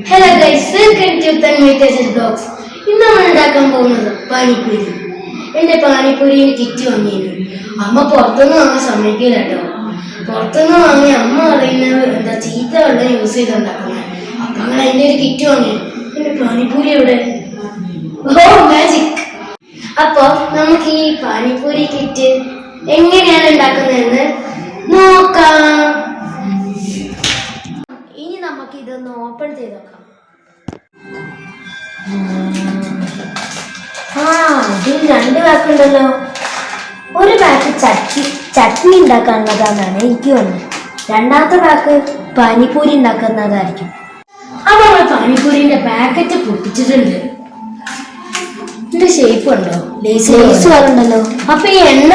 Hello guys, welcome to Tanmay blogs. ഇന്ന് നമ്മൾ ഉണ്ടാക്കാൻ പോകുന്നത് പാനിപ്പൂരി. എന്റെ പാനിപ്പൂരിന് കിറ്റ് വാങ്ങിയിരുന്നു. അമ്മ പുറത്തുനിന്ന് വാങ്ങാൻ സമ്മതിക്കില്ല കേട്ടോ. പുറത്തുനിന്ന് വാങ്ങി അമ്മ പറയുന്നത് എന്താ ചീത്ത വെള്ളം യൂസ് ചെയ്തുണ്ടാക്കുന്നത്. അപ്പൊ അങ്ങനെ അതിന്റെ ഒരു കിറ്റ് വാങ്ങി. എന്റെ പാനിപ്പൂരി എവിടെ? ഓ മാജിക്! അപ്പൊ നമുക്ക് ഈ പാനിപ്പൂരി കിറ്റ് എങ്ങനെയാണ് ഉണ്ടാക്കുന്നതെന്ന് നോക്കാം. ഇനി നമുക്ക് ഇതൊന്ന് ഓപ്പൺ ചെയ്ത് നോക്കാം. ഇതിൽ രണ്ട് പാക്കുണ്ടല്ലോ. ഒരു പാക്ക് ചട്നി ഉണ്ടാക്കാനുള്ളതാണെന്നാണ് എനിക്ക് തോന്നുന്നത്. രണ്ടാമത്തെ പാക്ക് പാനിപ്പൂരി ഉണ്ടാക്കുന്നതായിരിക്കും. അപ്പൊ നമ്മൾ പാനിപ്പൂരിന്റെ പാക്കറ്റ് പൊട്ടിച്ചിട്ടുണ്ട്. ഇതിന്റെ ഷേപ്പ് ഉണ്ടോ? ലേസ് ഉണ്ടല്ലോ. അപ്പൊ ഈ എണ്ണ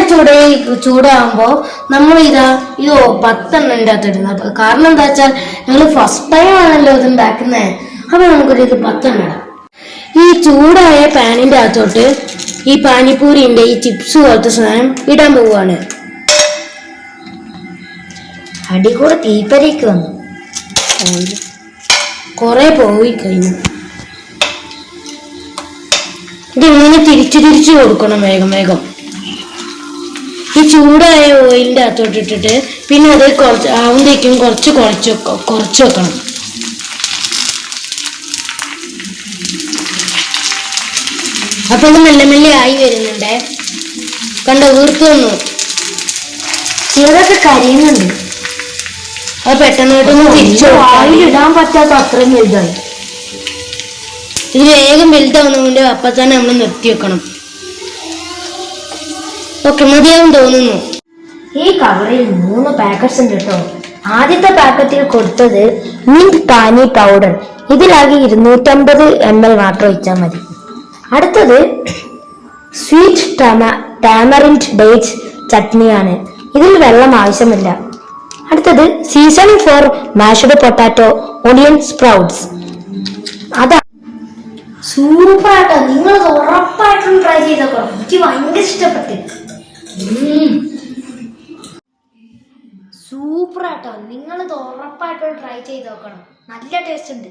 ചൂടാകുമ്പോ നമ്മൾ ഇത് 10 എണ്ണ ഇതിനകത്ത് ഇടുന്നത്. കാരണം എന്താ വെച്ചാൽ ഞങ്ങൾ ഫസ്റ്റ് ടൈം ആണല്ലോ ഇത് ഉണ്ടാക്കുന്നത്. അപ്പൊ നമുക്കൊരു 10 എണ്ണ ഇടാം. ഈ ചൂടായ പാനിന്റെ അകത്തോട്ട് ഈ പാനിപ്പൂരിന്റെ ഈ ചിപ്സ് പോലത്തെ സാധനം ഇടാൻ പോവാണ്. അടികൂടെ തീപ്പരയ്ക്ക് വന്നു, കൊറേ പോയി കഴിഞ്ഞു. ഇതിങ്ങനെ തിരിച്ചു കൊടുക്കണം വേഗം. ഈ ചൂടായ ഓയിലിന്റെ അകത്തോട്ട് ഇട്ടിട്ട് പിന്നെ അത് ആവുമ്പോഴേക്കും കുറച്ച് വെക്കണം. അപ്പൊ ഇത് മെല്ലെ ആയി വരുന്നുണ്ട്. കണ്ടോ, വീർത്ത് വന്നു. ചിലതൊക്കെ കരിയുന്നുണ്ട്. അത് പെട്ടെന്ന് തിരിച്ചിടാൻ പറ്റാത്ത അത്രയും വലുതായി. ഇത് വേഗം വലുതാവുന്നതുകൊണ്ട് അപ്പൊ തന്നെ നമ്മൾ നിർത്തി വെക്കണം. ഓക്കെ, മതിയാവും തോന്നുന്നു. ഈ കവറിൽ 3 പാക്കറ്റ്സ് ഉണ്ട് കേട്ടോ. ആദ്യത്തെ പാക്കറ്റിൽ കൊടുത്തത് മിന്റ് പാനി പൗഡർ. ഇതിലാകെ 250 ml മാത്രം ഒഴിച്ചാൽ മതി. അടുത്തത് സ്വീറ്റ് ടാമറിൻഡ് ഡേറ്റ്സ് ചട്നിയാണ്. ഇതിൽ വെള്ളം ആവശ്യമില്ല. അടുത്തത് seasoning for mashed potato onion sprouts. അതാ സൂപ്പറാട്ടോ. നിങ്ങൾ ഉറപ്പായിട്ടും ട്രൈ ചെയ്തോ. എനിക്ക് ഭയങ്കര ഇഷ്ടപ്പെട്ടു. സൂപ്പറാട്ടോ. നിങ്ങളിത് ഉറപ്പായിട്ടും ട്രൈ ചെയ്ത് നോക്കണം. നല്ല ടേസ്റ്റ് ഉണ്ട്.